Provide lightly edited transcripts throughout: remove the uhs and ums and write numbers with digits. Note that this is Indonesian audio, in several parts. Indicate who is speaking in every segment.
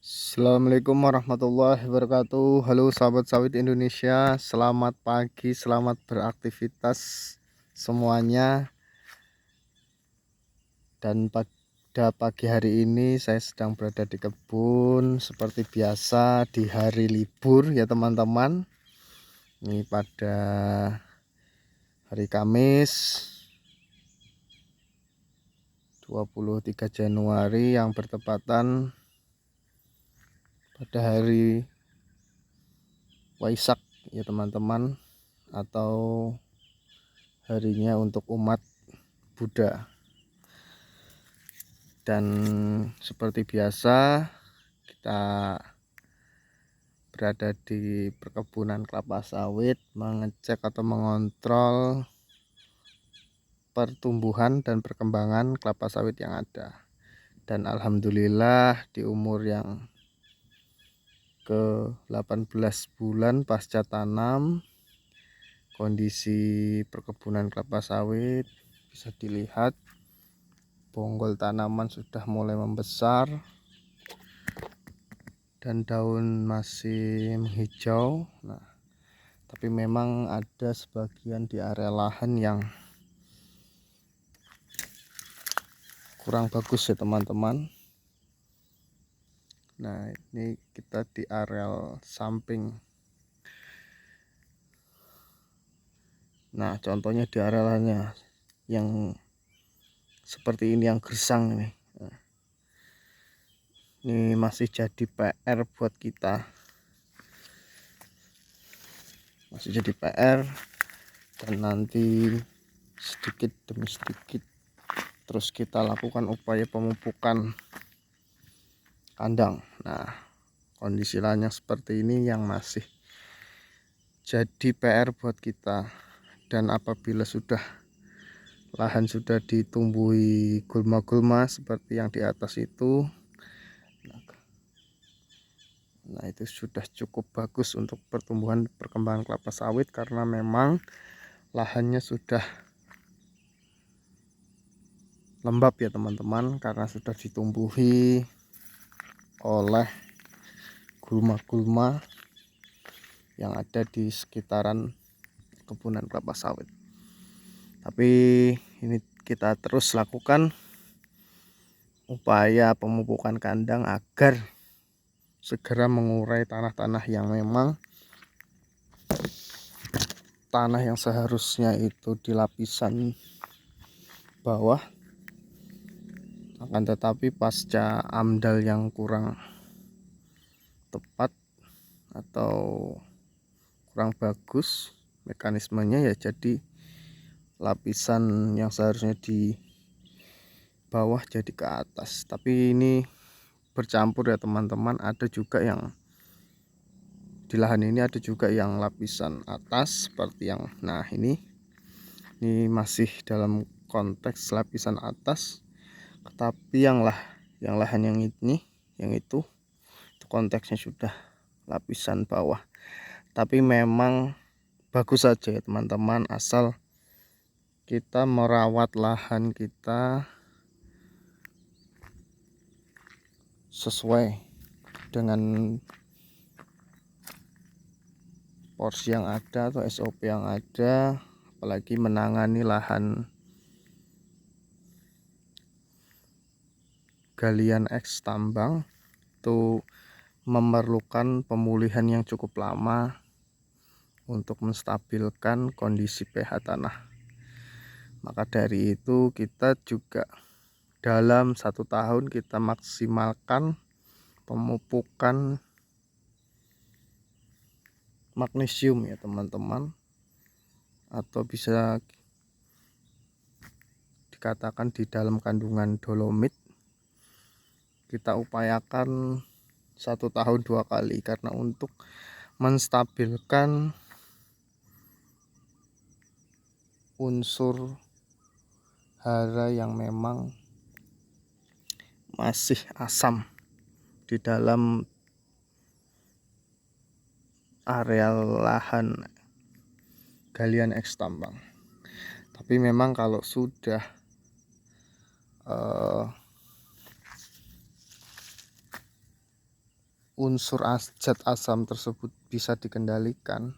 Speaker 1: Assalamualaikum warahmatullahi wabarakatuh. Halo sahabat sawit Indonesia, selamat pagi, selamat beraktivitas semuanya. Dan pada pagi hari ini saya sedang berada di kebun seperti biasa di hari libur ya teman-teman. Ini pada hari Kamis 23 Januari yang bertepatan pada hari Waisak ya teman-teman, atau harinya untuk umat Buddha. Dan seperti biasa kita berada di perkebunan kelapa sawit, mengecek atau mengontrol pertumbuhan dan perkembangan kelapa sawit yang ada. Dan alhamdulillah di umur yang ke 18 bulan pasca tanam, kondisi perkebunan kelapa sawit bisa dilihat bonggol tanaman sudah mulai membesar dan daun masih menghijau. Nah, tapi memang ada sebagian di area lahan yang kurang bagus ya teman-teman. Nah, ini kita di areal samping. Nah, contohnya di area lahannya yang seperti ini, yang gersang ini. Nah, ini masih jadi PR buat kita. Masih jadi PR, dan nanti sedikit demi sedikit terus kita lakukan upaya pemupukan kandang. Nah, kondisi lahan yang seperti ini yang masih jadi PR buat kita. Dan apabila lahan sudah ditumbuhi gulma-gulma seperti yang di atas itu, nah itu sudah cukup bagus untuk pertumbuhan perkembangan kelapa sawit, karena memang lahannya sudah lembab ya teman-teman, karena sudah ditumbuhi oleh gulma-gulma yang ada di sekitaran kebunan kelapa sawit. Tapi ini kita terus lakukan upaya pemupukan kandang agar segera mengurai tanah-tanah yang memang tanah yang seharusnya itu di lapisan bawah, akan tetapi pasca AMDAL yang kurang tepat atau kurang bagus mekanismenya, ya jadi lapisan yang seharusnya di bawah jadi ke atas. Tapi ini bercampur ya teman-teman, ada juga yang di lahan ini ada juga yang lapisan atas seperti yang ini masih dalam konteks lapisan atas, tetapi yang lahan yang ini yang itu konteksnya sudah lapisan bawah. Tapi memang bagus saja ya teman-teman, asal kita merawat lahan kita sesuai dengan porsi yang ada atau SOP yang ada. Apalagi menangani lahan galian eks tambang itu memerlukan pemulihan yang cukup lama untuk menstabilkan kondisi pH tanah. Maka dari itu kita juga dalam 1 tahun kita maksimalkan pemupukan magnesium ya teman-teman, atau bisa dikatakan di dalam kandungan dolomit kita upayakan 1 tahun 2 kali, karena untuk menstabilkan unsur hara yang memang masih asam di dalam areal lahan galian eks tambang. Tapi memang kalau sudah unsur zat asam tersebut bisa dikendalikan,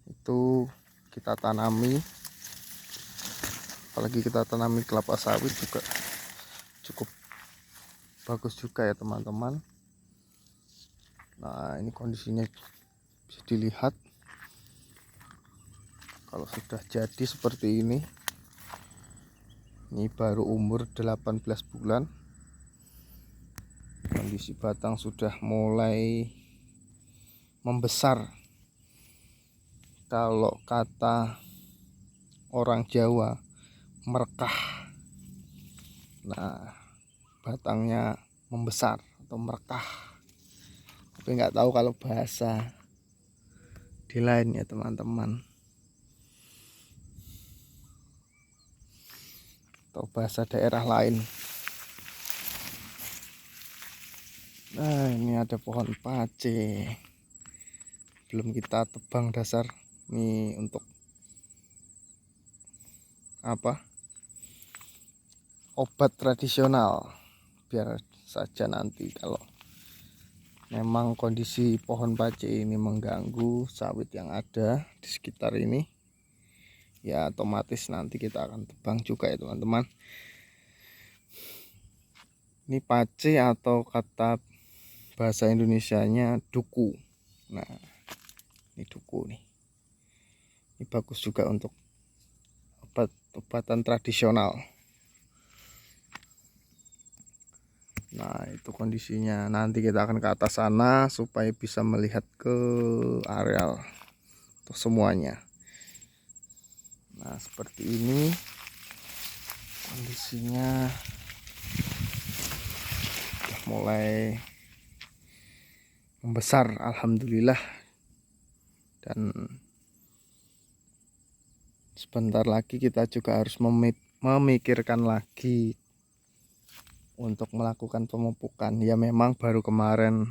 Speaker 1: itu kita tanami, apalagi kita tanami kelapa sawit juga cukup bagus juga ya teman-teman. Nah, ini kondisinya bisa dilihat kalau sudah jadi seperti ini. Ini baru umur 18 bulan. Kondisi batang sudah mulai membesar. Kalau kata orang Jawa, merekah. Nah, batangnya membesar atau merekah. Tapi nggak tahu kalau bahasa di lain ya teman-teman, atau bahasa daerah lain. Nah, ini ada pohon pace, belum kita tebang dasar. Ini untuk apa, obat tradisional, biar saja nanti kalau memang kondisi pohon pace ini mengganggu sawit yang ada di sekitar ini, ya otomatis nanti kita akan tebang juga ya teman-teman. Ini pace atau kata bahasa Indonesianya duku. Nah, ini duku nih. Ini bagus juga untuk obat-obatan tradisional. Nah, itu kondisinya. Nanti kita akan ke atas sana supaya bisa melihat ke areal untuk semuanya. Nah, seperti ini kondisinya. Sudah mulai membesar, alhamdulillah. Dan sebentar lagi kita juga harus memikirkan lagi untuk melakukan pemupukan. Ya memang baru kemarin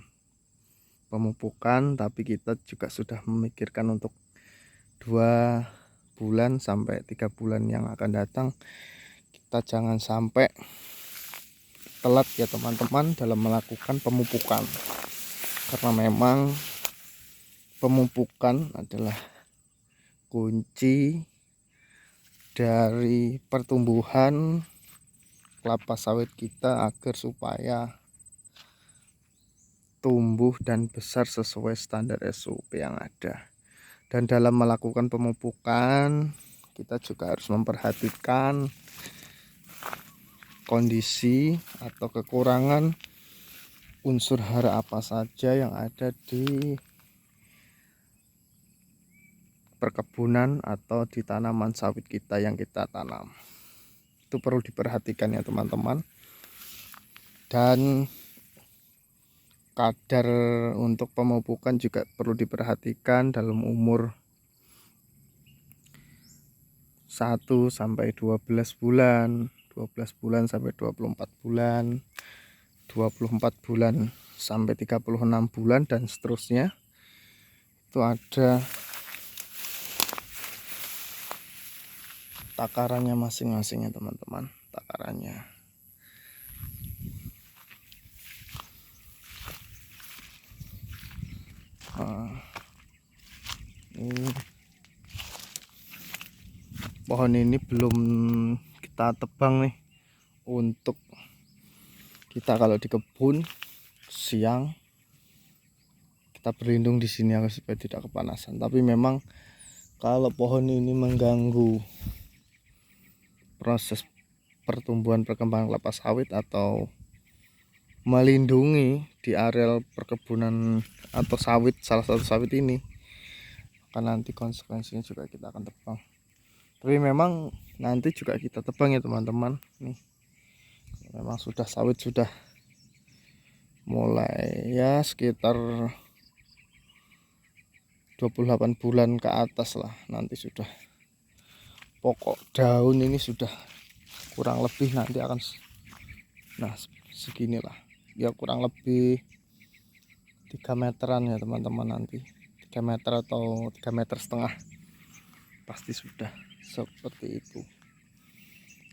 Speaker 1: pemupukan, tapi kita juga sudah memikirkan untuk 2 bulan sampai 3 bulan yang akan datang, kita jangan sampai telat ya teman-teman dalam melakukan pemupukan, karena memang pemupukan adalah kunci dari pertumbuhan kelapa sawit kita agar supaya tumbuh dan besar sesuai standar SOP yang ada. Dan dalam melakukan pemupukan, kita juga harus memperhatikan kondisi atau kekurangan unsur hara apa saja yang ada di perkebunan atau di tanaman sawit kita yang kita tanam. Itu perlu diperhatikan ya teman-teman. Dan kadar untuk pemupukan juga perlu diperhatikan dalam umur 1 sampai 12 bulan, 12 bulan sampai 24 bulan, 24 bulan sampai 36 bulan dan seterusnya. Itu ada takarannya masing-masing ya teman-teman, takarannya. Nah, ini pohon ini belum kita tebang nih, untuk kita kalau di kebun siang kita berlindung di sini agar supaya tidak kepanasan. Tapi memang kalau pohon ini mengganggu proses pertumbuhan perkembangan kelapa sawit atau melindungi di areal perkebunan atau sawit, salah satu sawit ini, kan nanti konsekuensinya juga kita akan tebang. Tapi memang nanti juga kita tebang ya teman-teman. Nih, memang sudah sawit sudah mulai ya sekitar 28 bulan ke atas lah, nanti sudah pokok daun ini sudah kurang lebih nanti akan, nah seginilah ya, kurang lebih 3 meteran ya teman-teman, nanti 3 meter atau 3,5 meter pasti sudah seperti itu.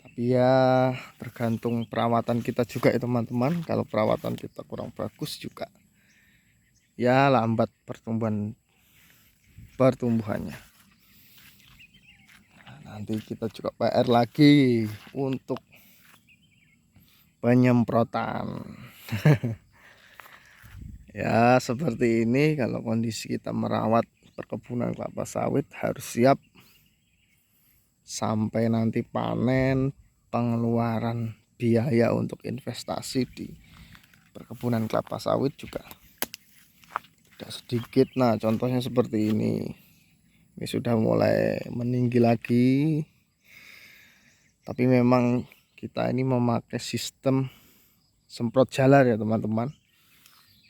Speaker 1: Tapi ya tergantung perawatan kita juga ya teman-teman. Kalau perawatan kita kurang bagus juga ya lambat pertumbuhannya. Nanti kita juga PR lagi untuk penyemprotan. Ya seperti ini kalau kondisi kita merawat perkebunan kelapa sawit, harus siap sampai nanti panen, pengeluaran biaya untuk investasi di perkebunan kelapa sawit juga tidak sedikit. Nah contohnya seperti ini sudah mulai meninggi lagi, tapi memang kita ini memakai sistem semprot jalar ya teman-teman.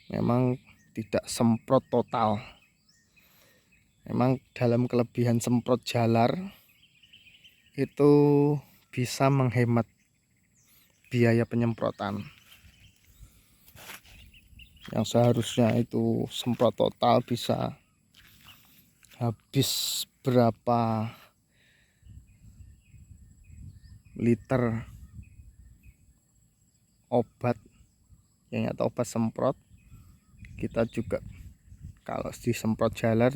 Speaker 1: Memang tidak semprot total. Memang dalam kelebihan semprot jalar itu bisa menghemat biaya penyemprotan. Yang seharusnya itu semprot total bisa habis berapa liter obat atau obat semprot, kita juga kalau disemprot jalar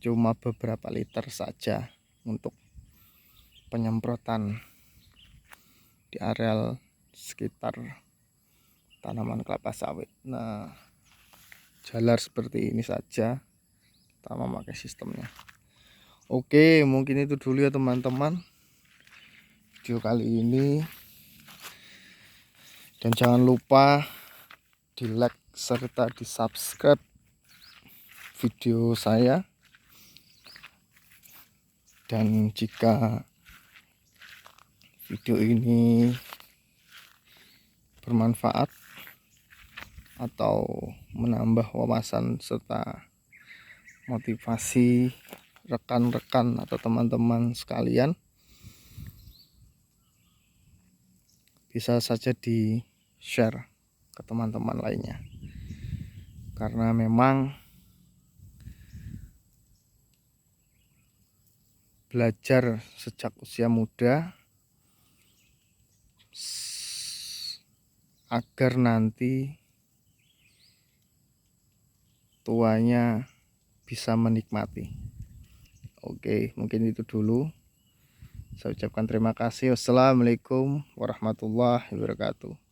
Speaker 1: cuma beberapa liter saja untuk penyemprotan di areal sekitar tanaman kelapa sawit. Nah jalar seperti ini saja kita memakai sistemnya. Oke, mungkin itu dulu ya teman-teman video kali ini, dan jangan lupa di like serta di subscribe video saya. Dan jika video ini bermanfaat atau menambah wawasan serta motivasi rekan-rekan atau teman-teman sekalian, bisa saja di share ke teman-teman lainnya, karena memang belajar sejak usia muda agar nanti tuanya bisa menikmati. Oke, mungkin itu dulu. Saya ucapkan terima kasih. Wassalamualaikum warahmatullahi wabarakatuh.